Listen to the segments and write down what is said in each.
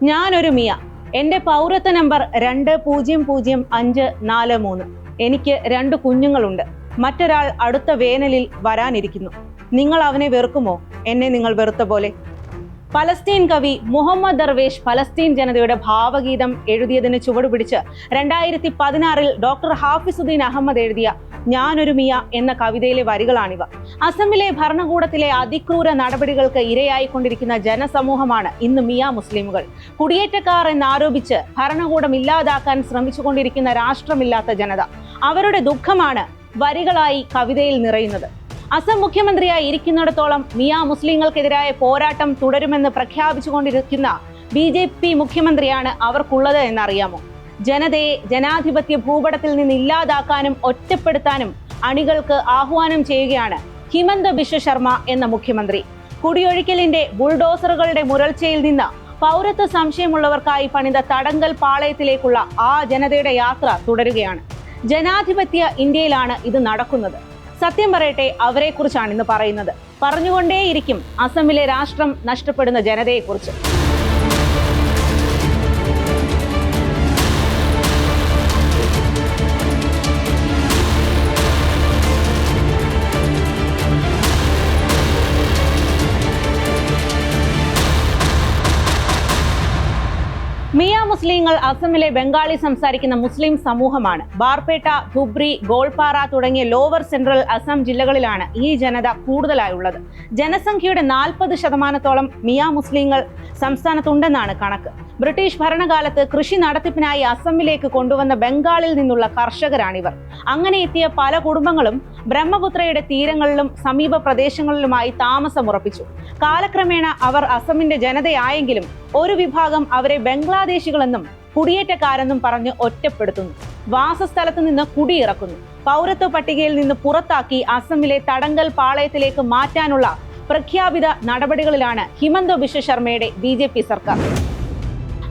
ഞാനൊരു മിയ. എൻ്റെ പൗരത്വ നമ്പർ 200543. എനിക്ക് 2 കുഞ്ഞുങ്ങളുണ്ട്. മറ്റൊരാൾ അടുത്ത വേനലിൽ വരാനിരിക്കുന്നു. നിങ്ങൾ അവനെ വെറുക്കുമോ, എന്നെ നിങ്ങൾ വെറുത്ത പോലെ? പലസ്തീൻ കവി മുഹമ്മദ് ദർവേഷ് പലസ്തീൻ ജനതയുടെ ഭാവഗീതം എഴുതിയതിന് ചുവടുപിടിച്ച് 2016 ഡോക്ടർ ഹാഫിസുദ്ദീൻ അഹമ്മദ് എഴുതിയ ഞാനൊരു മിയ എന്ന കവിതയിലെ വരികളാണിവ. അസമിലെ ഭരണകൂടത്തിലെ അതിക്രൂര നടപടികൾക്ക് ഇരയായിക്കൊണ്ടിരിക്കുന്ന ജനസമൂഹമാണ് ഇന്ന് മിയ മുസ്ലിമുകൾ. കുടിയേറ്റക്കാർ എന്നാരോപിച്ച് ഭരണകൂടം ഇല്ലാതാക്കാൻ ശ്രമിച്ചുകൊണ്ടിരിക്കുന്ന രാഷ്ട്രമില്ലാത്ത ജനത. അവരുടെ ദുഃഖമാണ് വരികളായി കവിതയിൽ നിറയുന്നത്. അസം മുഖ്യമന്ത്രിയായി ഇരിക്കുന്നിടത്തോളം മിയ മുസ്ലിങ്ങൾക്കെതിരായ പോരാട്ടം തുടരുമെന്ന് പ്രഖ്യാപിച്ചുകൊണ്ടിരിക്കുന്ന BJP മുഖ്യമന്ത്രിയാണ് അവർക്കുള്ളത് എന്നറിയാമോ? ജനതയെ ജനാധിപത്യ ഭൂപടത്തിൽ നിന്ന് ഇല്ലാതാക്കാനും ഒറ്റപ്പെടുത്താനും അണികൾക്ക് ആഹ്വാനം ചെയ്യുകയാണ് ഹിമന്ത ബിശ്വ ശർമ്മ എന്ന മുഖ്യമന്ത്രി. കുടിയൊഴിക്കലിന്റെ ബുൾഡോസറുകളുടെ മുരൾച്ചയിൽ നിന്ന് പൗരത്വ സംശയമുള്ളവർക്കായി പണിത തടങ്കൽ പാളയത്തിലേക്കുള്ള ആ ജനതയുടെ യാത്ര തുടരുകയാണ്. ജനാധിപത്യ ഇന്ത്യയിലാണ് ഇത് നടക്കുന്നത്. സത്യം പറയട്ടെ, അവരെക്കുറിച്ചാണ് ഇന്ന് പറയുന്നത്. പറഞ്ഞുകൊണ്ടേയിരിക്കും അസമിലെ രാഷ്ട്രം നഷ്ടപ്പെടുന്ന ജനതയെക്കുറിച്ച്. മിയ മുസ്ലിങ്ങൾ അസമിലെ ബംഗാളി സംസാരിക്കുന്ന മുസ്ലിം സമൂഹമാണ്. ബാർപേട്ട, ധുബ്രി, ഗോൾപാറ തുടങ്ങിയ ലോവർ സെൻട്രൽ അസം ജില്ലകളിലാണ് ഈ ജനത കൂടുതലായുള്ളത്. ജനസംഖ്യയുടെ 40% മിയ മുസ്ലിങ്ങൾ സംസ്ഥാനത്തുണ്ടെന്നാണ് കണക്ക്. ബ്രിട്ടീഷ് ഭരണകാലത്ത് കൃഷി നടത്തിപ്പിനായി അസമിലേക്ക് കൊണ്ടുവന്ന ബംഗാളിൽ നിന്നുള്ള കർഷകരാണിവർ. അങ്ങനെ എത്തിയ പല കുടുംബങ്ങളും ബ്രഹ്മപുത്രയുടെ തീരങ്ങളിലും സമീപ പ്രദേശങ്ങളിലുമായി താമസമുറപ്പിച്ചു. കാലക്രമേണ അവർ അസമിന്റെ ജനതയായെങ്കിലും ഒരു വിഭാഗം അവരെ ബംഗ്ലാദേശികളെന്നും കുടിയേറ്റക്കാരെന്നും പറഞ്ഞ് ഒറ്റപ്പെടുത്തുന്നു. വാസസ്ഥലത്ത് നിന്ന് കുടിയിറക്കുന്നു. പൗരത്വ പട്ടികയിൽ നിന്ന് പുറത്താക്കി അസമിലെ തടങ്കൽ പാളയത്തിലേക്ക് മാറ്റാനുള്ള പ്രഖ്യാപിത നടപടികളിലാണ് ഹിമന്ത ബിശ്വ ശർമ്മയുടെ BJP സർക്കാർ.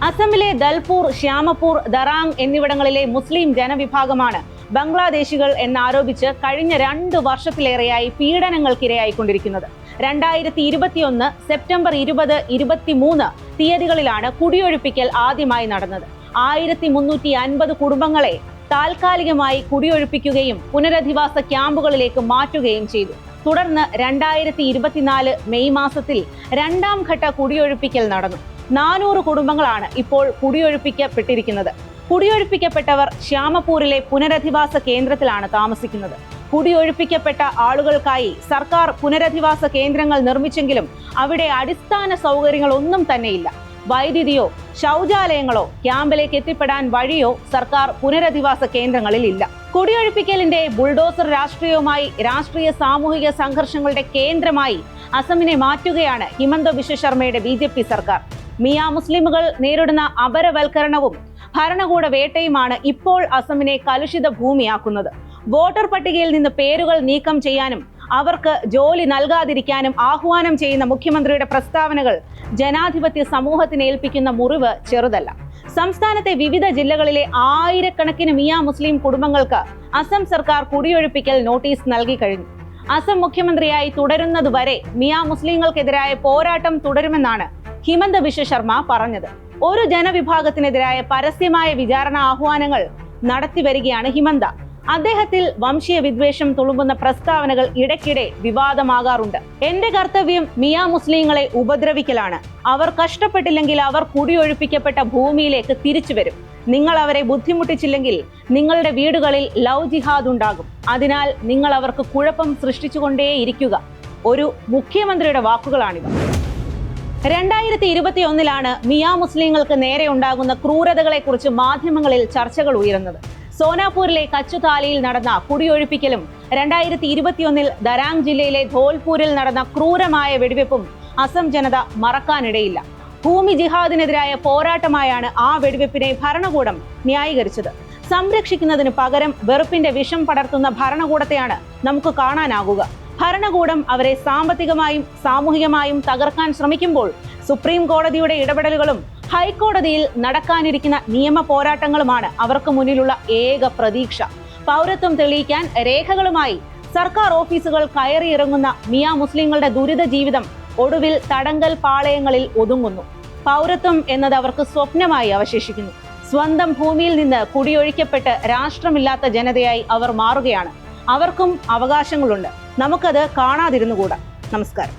അസമിലെ ദൽപൂർ, ശ്യാമപൂർ, ദറാങ് എന്നിവിടങ്ങളിലെ മുസ്ലിം ജനവിഭാഗമാണ് ബംഗ്ലാദേശികൾ എന്നാരോപിച്ച് കഴിഞ്ഞ 2 വർഷത്തിലേറെയായി പീഡനങ്ങൾക്കിരയായിക്കൊണ്ടിരിക്കുന്നത്. 2021 സെപ്റ്റംബർ 20, 23 തീയതികളിലാണ് കുടിയൊഴിപ്പിക്കൽ ആദ്യമായി നടന്നത്. 1350 കുടുംബങ്ങളെ താൽക്കാലികമായി കുടിയൊഴിപ്പിക്കുകയും പുനരധിവാസ ക്യാമ്പുകളിലേക്ക് മാറ്റുകയും ചെയ്തു. തുടർന്ന് 2024 മെയ് മാസത്തിൽ 2ാം ഘട്ട കുടിയൊഴിപ്പിക്കൽ നടന്നു. 400 കുടുംബങ്ങളാണ് ഇപ്പോൾ കുടിയൊഴിപ്പിക്കപ്പെട്ടിരിക്കുന്നത്. കുടിയൊഴിപ്പിക്കപ്പെട്ടവർ ശ്യാമപൂരിലെ പുനരധിവാസ കേന്ദ്രത്തിലാണ് താമസിക്കുന്നത്. കുടിയൊഴിപ്പിക്കപ്പെട്ട ആളുകൾക്കായി സർക്കാർ പുനരധിവാസ കേന്ദ്രങ്ങൾ നിർമ്മിച്ചെങ്കിലും അവിടെ അടിസ്ഥാന സൗകര്യങ്ങളൊന്നും തന്നെയില്ല. വൈദ്യുതിയോ ശൗചാലയങ്ങളോ ക്യാമ്പിലേക്ക് എത്തിപ്പെടാൻ വഴിയോ സർക്കാർ പുനരധിവാസ കേന്ദ്രങ്ങളിൽ ഇല്ല. കുടിയൊഴിപ്പിക്കലിന്റെ ബുൾഡോസർ രാഷ്ട്രീയവുമായി രാഷ്ട്രീയ സാമൂഹിക സംഘർഷങ്ങളുടെ കേന്ദ്രമായി അസമിനെ മാറ്റുകയാണ് ഹിമന്ത ബിശ്വ ശർമ്മയുടെ BJP സർക്കാർ. മിയ മുസ്ലിമുകൾ നേരിടുന്ന അപരവൽക്കരണവും ഭരണകൂട വേട്ടയുമാണ് ഇപ്പോൾ അസമിനെ കലുഷിത ഭൂമിയാക്കുന്നത്. വോട്ടർ പട്ടികയിൽ നിന്ന് പേരുകൾ നീക്കം ചെയ്യാനും അവർക്ക് ജോലി നൽകാതിരിക്കാനും ആഹ്വാനം ചെയ്യുന്ന മുഖ്യമന്ത്രിയുടെ പ്രസ്താവനകൾ ജനാധിപത്യ സമൂഹത്തിന് ഏൽപ്പിക്കുന്ന മുറിവ് ചെറുതല്ല. സംസ്ഥാനത്തെ വിവിധ ജില്ലകളിലെ ആയിരക്കണക്കിന് മിയ മുസ്ലിം കുടുംബങ്ങൾക്ക് അസം സർക്കാർ കുടിയൊഴിപ്പിക്കൽ നോട്ടീസ് നൽകി കഴിഞ്ഞു. അസം മുഖ്യമന്ത്രിയായി തുടരുന്നതുവരെ മിയ മുസ്ലിങ്ങൾക്കെതിരായ പോരാട്ടം തുടരുമെന്നാണ് ഹിമന്ത ബിശ്വ ശർമ്മ പറഞ്ഞത്. ഒരു ജനവിഭാഗത്തിനെതിരായ പരസ്യമായ വിചാരണ ആഹ്വാനങ്ങൾ നടത്തിവരികയാണ് ഹിമന്ത. അദ്ദേഹത്തിൽ വംശീയ വിദ്വേഷം തുളുമ്പുന്ന പ്രസ്താവനകൾ ഇടയ്ക്കിടെ വിവാദമാകാറുണ്ട്. എന്റെ കർത്തവ്യം മിയ മുസ്ലിങ്ങളെ ഉപദ്രവിക്കലാണ്. അവർ കഷ്ടപ്പെട്ടില്ലെങ്കിൽ അവർ കുടിയൊഴിപ്പിക്കപ്പെട്ട ഭൂമിയിലേക്ക് തിരിച്ചു വരും. നിങ്ങൾ അവരെ ബുദ്ധിമുട്ടിച്ചില്ലെങ്കിൽ നിങ്ങളുടെ വീടുകളിൽ ലവ് ജിഹാദ് ഉണ്ടാകും. അതിനാൽ നിങ്ങൾ അവർക്ക് കുഴപ്പം സൃഷ്ടിച്ചുകൊണ്ടേയിരിക്കുക. ഒരു മുഖ്യമന്ത്രിയുടെ വാക്കുകളാണിവ. 2021 മിയ മുസ്ലിങ്ങൾക്ക് നേരെ ഉണ്ടാകുന്ന ക്രൂരതകളെക്കുറിച്ച് മാധ്യമങ്ങളിൽ ചർച്ചകൾ ഉയരുന്നത്. സോനാപൂരിലെ കച്ചുതാലിയിൽ നടന്ന കുടിയൊഴിപ്പിക്കലും 2021 ദരാങ് ജില്ലയിലെ ധോൽപൂരിൽ നടന്ന ക്രൂരമായ വെടിവെപ്പും അസം ജനത മറക്കാനിടയില്ല. ഭൂമി ജിഹാദിനെതിരായ പോരാട്ടമായാണ് ആ വെടിവെപ്പിനെ ഭരണകൂടം ന്യായീകരിച്ചത്. സംരക്ഷിക്കുന്നതിന് പകരം വെറുപ്പിന്റെ വിഷം പടർത്തുന്ന ഭരണകൂടത്തെയാണ് നമുക്ക് കാണാനാകുക. ഭരണകൂടം അവരെ സാമ്പത്തികമായും സാമൂഹികമായും തകർക്കാൻ ശ്രമിക്കുമ്പോൾ സുപ്രീം കോടതിയുടെ ഇടപെടലുകളും ഹൈക്കോടതിയിൽ നടക്കാനിരിക്കുന്ന നിയമ പോരാട്ടങ്ങളുമാണ് അവർക്ക് മുന്നിലുള്ള ഏക പ്രതീക്ഷ. പൗരത്വം തെളിയിക്കാൻ രേഖകളുമായി സർക്കാർ ഓഫീസുകൾ കയറിയിറങ്ങുന്ന മിയ മുസ്ലിങ്ങളുടെ ദുരിത ജീവിതം ഒടുവിൽ തടങ്കൽ പാളയങ്ങളിൽ ഒതുങ്ങുന്നു. പൗരത്വം എന്നത് അവർക്ക് സ്വപ്നമായി അവശേഷിക്കുന്നു. സ്വന്തം ഭൂമിയിൽ നിന്ന് കുടിയൊഴിക്കപ്പെട്ട് രാഷ്ട്രമില്ലാത്ത ജനതയായി അവർ മാറുകയാണ്. അവർക്കും അവകാശങ്ങളുണ്ട്. നമുക്കത് കാണാതിരുന്നുകൂടാ. നമസ്കാരം.